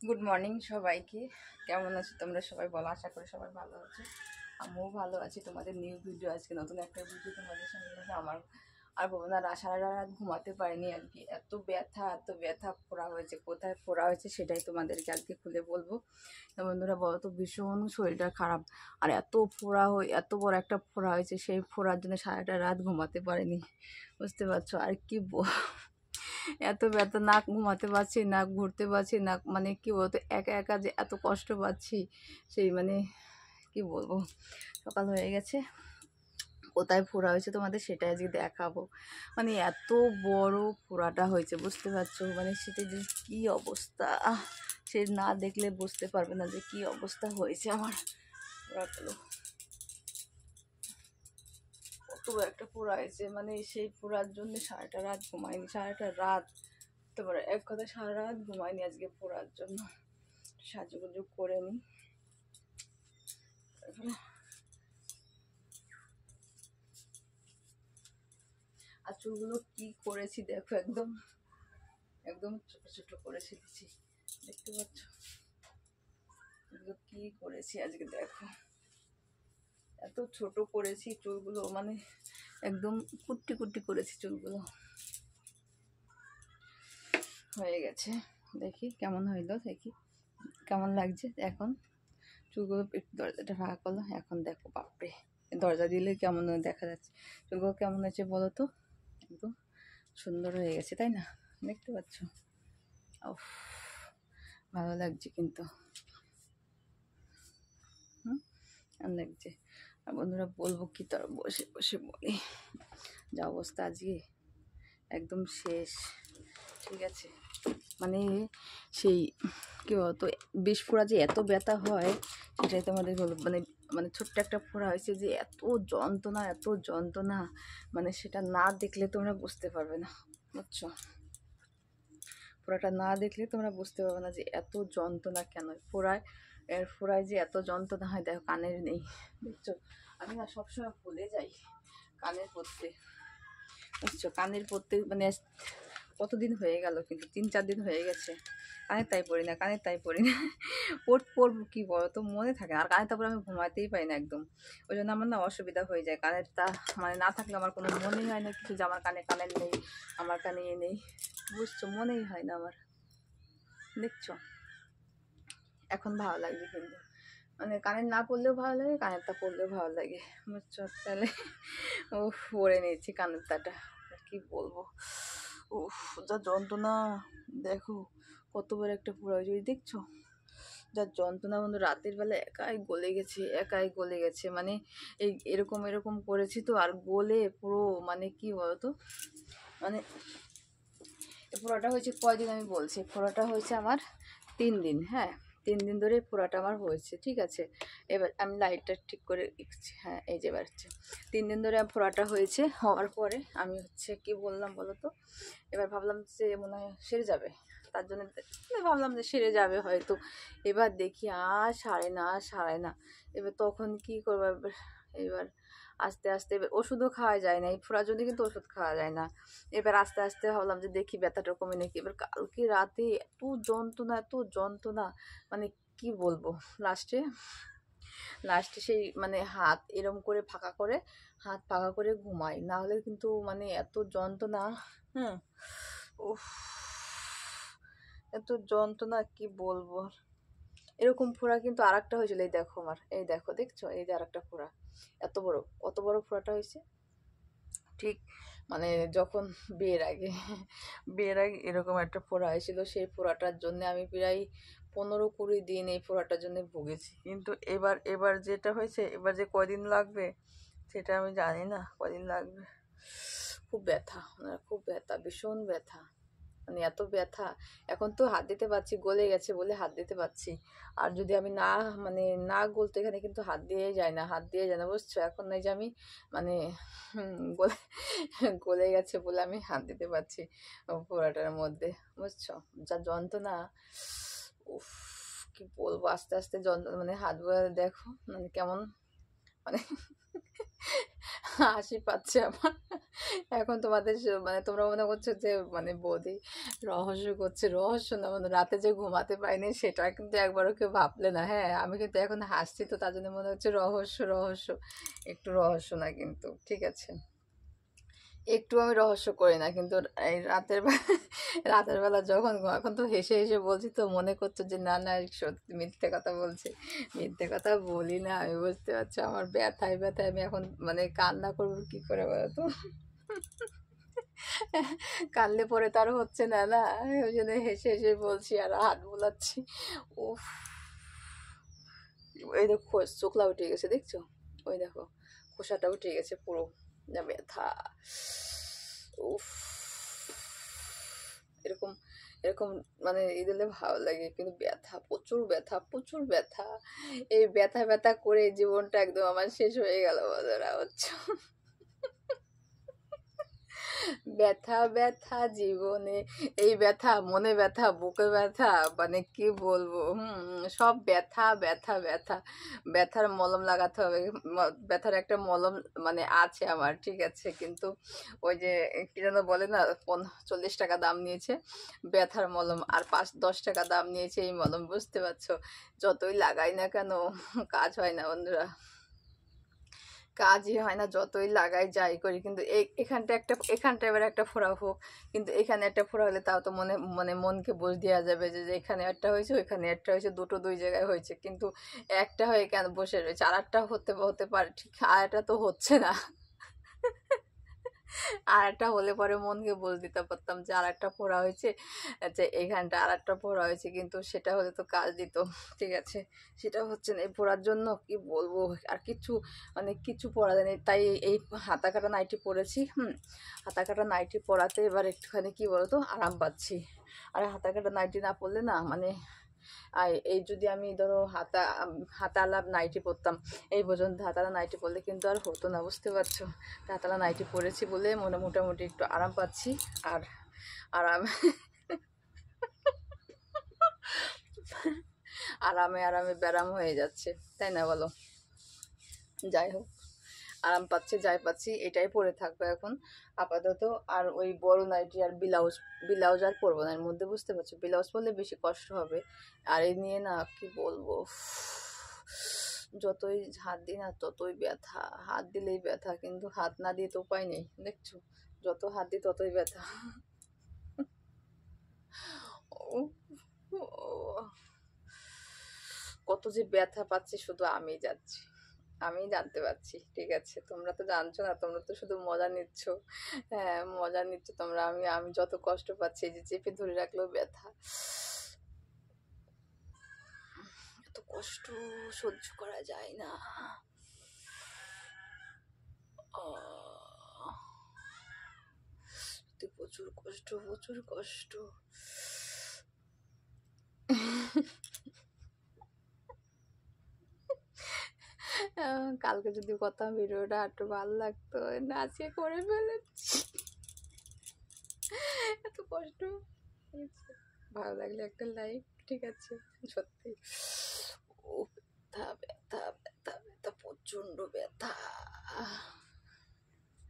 Good morning সবাইকে। কেমন আছো তোমরা সবাই বলো? আশা করি সবাই ভালো আছো, আমিও ভালো আছি। তোমাদের নিউ ভিডিও, আজকে নতুন একটা ভিডিও তোমাদের সঙ্গে আছে। আমার আর বলবো না, সারা রাত ঘুমাতে পারিনি আর কি। এত ব্যথা ফোড়া হয়েছে, কোথায় ফোড়া হয়েছে সেটাই তোমাদেরকে আজকে খুলে বলবো। তো বন্ধুরা বলো তো, ভীষণ শরীরটা খারাপ। আর এত ফোড়া এত বড় একটা ফোড়া হয়েছে, সেই ফোড়ার জন্য সারাটা রাত ঘুমাতে পারিনি, বুঝতে পারছো? আর কি এত ব্যথা, না ঘুমাতে পারছি, না ঘুরতে পারছি, না মানে কি বলতো, একা একা যে এত কষ্ট পাচ্ছি, সেই মানে কি বলবো। সকাল হয়ে গেছে, কোথায় ফোড়া হয়েছে তোমাদের সেটাই আজকে দেখাবো। মানে এত বড় ফোড়াটা হয়েছে, বুঝতে পারছো? মানে সেটা যে কী অবস্থা, সে না দেখলে বুঝতে পারবে না যে কী অবস্থা হয়েছে আমার ফোড়াগুলো। কত বড় একটা ফোড়া হয়েছে, মানে সেই ফোড়ার জন্য সারাটা রাত ঘুমাইনি, সারাটা রাত, তারপরে এক কথা সারা রাত ঘুমাইনি আজকে ফোড়ার জন্য। সাজুগুজু করে নিই। আর চুলগুলো কি করেছি দেখো, একদম একদম ছোট ছোট করে ছেড়েছি, দেখতে পাচ্ছ? এগুলো কি করেছি আজকে দেখো, এত ছোট করেছি চুলগুলো, মানে একদম কুট্টি কুট্টি করেছি চুলগুলো। হয়ে গেছে, দেখি কেমন হইলো, দেখি কেমন লাগছে এখন। চুলগুলো একটু দরজাটা ফাঁকা করলো, এখন দেখো বাপরে, দরজা দিলে কেমন দেখা যাচ্ছে। চুলগুলো কেমন হয়েছে বলো তো? একদম সুন্দর হয়ে গেছে, তাই না? দেখতে পাচ্ছ? উফ, ভালো লাগছে কিন্তু, লাগছে। আর বন্ধুরা বলবো কি, তার বসে বসে বলি, যা অবস্থা আজকে একদম শেষ, ঠিক আছে? মানে সেই কী বলতো, বিষ ফোড়া যে এত ব্যথা হয় সেটাই তোমাদের বলবো। মানে মানে ছোট্ট একটা ফোড়া হয়েছে যে এত যন্ত্রণা, এত যন্ত্রণা, মানে সেটা না দেখলে তোমরা বুঝতে পারবে না, বুঝছো? ফোড়াটা না দেখলে তোমরা বুঝতে পারবে না যে এত যন্ত্রণা কেন ফোড়ায় যে এত যন্ত্রণা হয়। দেখো কানের নেই, বুঝছো? আমি না সবসময় ভুলে যাই কানের পরতে, বুঝছো? কানের পরতে মানে কতদিন হয়ে গেল, কিন্তু 3-4 দিন হয়ে গেছে কানের তাই পড়ি না পরবো কি বলো তো, মনে থাকে না। আর কানের তারপরে আমি ঘুমাতেই পারি না একদম, ওই জন্য আমার না অসুবিধা হয়ে যায়। কানেরটা মানে না থাকলে আমার কোনো মনেই হয় না কিছু, যে আমার কানের নেই, আমার কানে নেই, বুঝছো? মনেই হয় না আমার, দেখছো? এখন ভালো লাগছে কিন্তু, মানে কানের না পড়লেও ভালো লাগে, কানেরটা পড়লেও ভালো লাগে, বুঝছো? তাহলে ও পরে নিয়েছি কানেরটাটা, কি বলবো। উফ, যা যন্ত্রণা, দেখো কত বড় একটা পুরো যদি দেখছো, যা যন্ত্রণা বন্ধু। রাতের বেলা একাই গলে গেছে, মানে এরকম এরকম করেছি তো, আর গলে পুরো, মানে কি বলতো, মানে এই ফোড়াটা হয়েছে কয়দিন আমি বলছি, ফোড়াটা হয়েছে আমার 3 দিন, হ্যাঁ 3 দিন ধরে ফোড়াটা আমার হয়েছে, ঠিক আছে? এবার আমি লাইটটা ঠিক করে দিচ্ছি, হ্যাঁ এই যে বাড়ছে। 3 দিন ধরে ফোড়াটা হয়েছে, হওয়ার পরে আমি হচ্ছে কি বললাম বলো তো, এবার ভাবলাম যে মনে হয় সেরে যাবে, তার জন্য ভাবলাম যে সেরে যাবে হয়তো। এবার দেখি আর সারে না। এবার তখন কি করবো, এবার আস্তে আস্তে, এবার ওষুধও খাওয়া যায় না, এই ফোড়ার জন্য কিন্তু ওষুধ খাওয়া যায় না। এবার আস্তে আস্তে ভাবলাম যে দেখি ব্যথাটা কমে নাকি। এবার কালকে রাতে এত যন্ত্রণা, মানে কি বলবো। লাস্টে লাস্টে সেই মানে হাত ফাঁকা করে ঘুমাই, না হলে কিন্তু মানে এত যন্ত্রণা। হ্যাঁ, উফ, এত যন্ত্রণা কি বলবো। এরকম ফোড়া কিন্তু আর একটা হয়েছিল, এই দেখো আমার, এই দেখো, দেখছো? এই যে আর একটা ফোড়া, কত বড় ফোড়াটা হয়েছে, ঠিক মানে যখন বিয়ের আগে এরকম একটা ফোড়া হয়েছিল। সেই ফোড়াটার জন্য আমি প্রায় 15-20 দিন এই ফোড়াটার জন্য ভুগেছি। কিন্তু এবার যেটা হয়েছে, এবার যে কয়দিন লাগবে সেটা আমি জানি না, কদিন লাগবে। খুব ব্যথা, মানে খুব ব্যথা, ভীষণ ব্যথা, মানে এত ব্যথা। এখন তো হাত দিতে পারছি, গলে গেছে বলে হাত দিতে পারছি। আর যদি আমি মানে না গলতে, এখানে কিন্তু হাত দিয়ে যায় না, বুঝছো? এখন এই যে আমি মানে গলে গলে গেছে বলে আমি হাত দিতে পারছি পোড়াটার মধ্যে, বুঝছো? যা যন্ত্রণা, উফ, কি বলবো। আস্তে আস্তে যন্ত্রণা, মানে হাত দেখো মানে কেমন, মানে হাসি পাচ্ছে আমার। এখন তোমাদের মানে তোমরা মনে করছো যে মানে বৌদি রহস্য করছে, রহস্য না, মানে রাতে যে ঘুমাতে পাইনি সেটা কিন্তু একবারও কেউ ভাবলে না। হ্যাঁ, আমি কিন্তু এখন হাসছি তো তার জন্য মনে হচ্ছে রহস্য রহস্য, একটু রহস্য না কিন্তু, ঠিক আছে? একটু আমি রহস্য করি না কিন্তু। এই রাতের বেলা যখন এখন তো হেসে হেসে বলছি তো মনে করছো যে না না সত্যি মিথ্যে কথা বলছি। মিথ্যে কথা বলি না, আমি বুঝতে পারছি আমার ব্যথায় ব্যথায় আমি এখন মানে কান্না করবো কি করে বলো তো? কানলে পরে তো আর হচ্ছে না না, ওই জন্য হেসে হেসে বলছি আর হাত বোলাচ্ছি। উফ, এই দেখো চোখলা উঠে গেছে দেখছো? ওই দেখো খোসাটা উঠে গেছে পুরো, যা ব্যথা। উফ, এরকম এরকম মানে এই দিলে ভালো লাগে, কিন্তু ব্যথা, প্রচুর ব্যথা, প্রচুর ব্যথা। এই ব্যথা ব্যথা করে জীবনটা একদম আমার শেষ হয়ে গেল বন্ধুরা, বুঝছো? ব্যথা ব্যথা জীবনে, এই ব্যথা, মনে ব্যথা, বুকে ব্যথা, মানে কি বলবো, সব ব্যথা ব্যথা ব্যথা। ব্যথার মলম লাগাতে হবে। ব্যথার একটা মলম মানে আছে আমার, ঠিক আছে, কিন্তু ওই যে কি যেন বলে না, 40 টাকা দাম নিয়েছে ব্যথার মলম, আর 5-10 টাকা দাম নিয়েছে এই মলম, বুঝতে পারছো? যতই লাগাই না কেন কাজ হয় না বন্ধুরা, কাজই হয় না, যতই লাগাই যাই করি, কিন্তু এখানটা এবার একটা ফোড়া হোক, কিন্তু এখানে একটা ফোড়া হলে তাও তো মানে মনকে বোঝ দেওয়া যাবে যে এখানে একটা হয়েছে ওইখানে একটা হয়েছে, দুটো দুই জায়গায় হয়েছে, কিন্তু একটা হয়ে কেন বসে রয়েছে, আর একটা হতে হতে পারে ঠিক, আর একটা তো হচ্ছে না। আর একটা হলে পরে মনকে বোঝ দিতে পারতাম যে আর একটা পড়া হয়েছে, যে এইখানটা আর একটা পড়া হয়েছে, কিন্তু সেটা হলে তো কাজ দিত, ঠিক আছে? সেটা হচ্ছে না, এই পড়ার জন্য কি বলবো, আর কিছু মানে কিছু পড়া যায় না, তাই এই হাতা কাটা নাইটি পরেছি। হাতা কাটা নাইটি পরাতে এবার একটুখানি কি বলতো আরাম পাচ্ছি। আর হাতা কাটা নাইটি না পরলে না মানে, আর এই যদি আমি ধরো হাতালা নাইটি পরতাম, এই পর্যন্ত হাতালা নাইটি পরলে কিন্তু আর হতো না, বুঝতে পারছো? হাতালা নাইটি পরেছি বলে মোটামুটি একটু আরাম পাচ্ছি। আর আরাম আরামে আরামে ব্যারাম হয়ে যাচ্ছে, তাই না বলো? যাই হোক, আরাম পাচ্ছি, যাই পাচ্ছি এটাই পরে থাকবো এখন আপাতত। আর ওই বড় নাইটি আর ব্লাউজ আর পরবো না এর মধ্যে, বুঝতে পারছো? ব্লাউজ পরলে বেশি কষ্ট হবে। আর এই নিয়ে না কি বলবো, যতই হাত দিই না ততই ব্যথা, হাত দিলেই ব্যথা, কিন্তু হাত না দিয়ে তো উপায় নেই, দেখছো? যত হাত দিই ততই ব্যথা। উফ, কত যে ব্যথা পাচ্ছি শুধু আমি যাচ্ছি, আমি জানতে পারছি, ঠিক আছে? তোমরা তো জানছো না, তোমরা তো শুধু মজা নিচ্ছ। হ্যাঁ, মজা নিচ্ছ তোমরা, আমি আমি যত কষ্ট পাচ্ছি, এই যে চেপে ধরে রাখলেও ব্যথা, এত কষ্ট সহ্য করা যায় না। আহ, সত্যি প্রচুর কষ্ট, প্রচুর কষ্ট। কালকে যদি করতাম ভিডিওটা একটু ভালো লাগতো, নাচে করে ফেলেছি, এত কষ্ট। ভালো লাগলে একটা লাইক, ঠিক আছে? সত্যি ও ব্যথা ব্যথা ব্যথা ব্যথা, প্রচন্ড ব্যথা।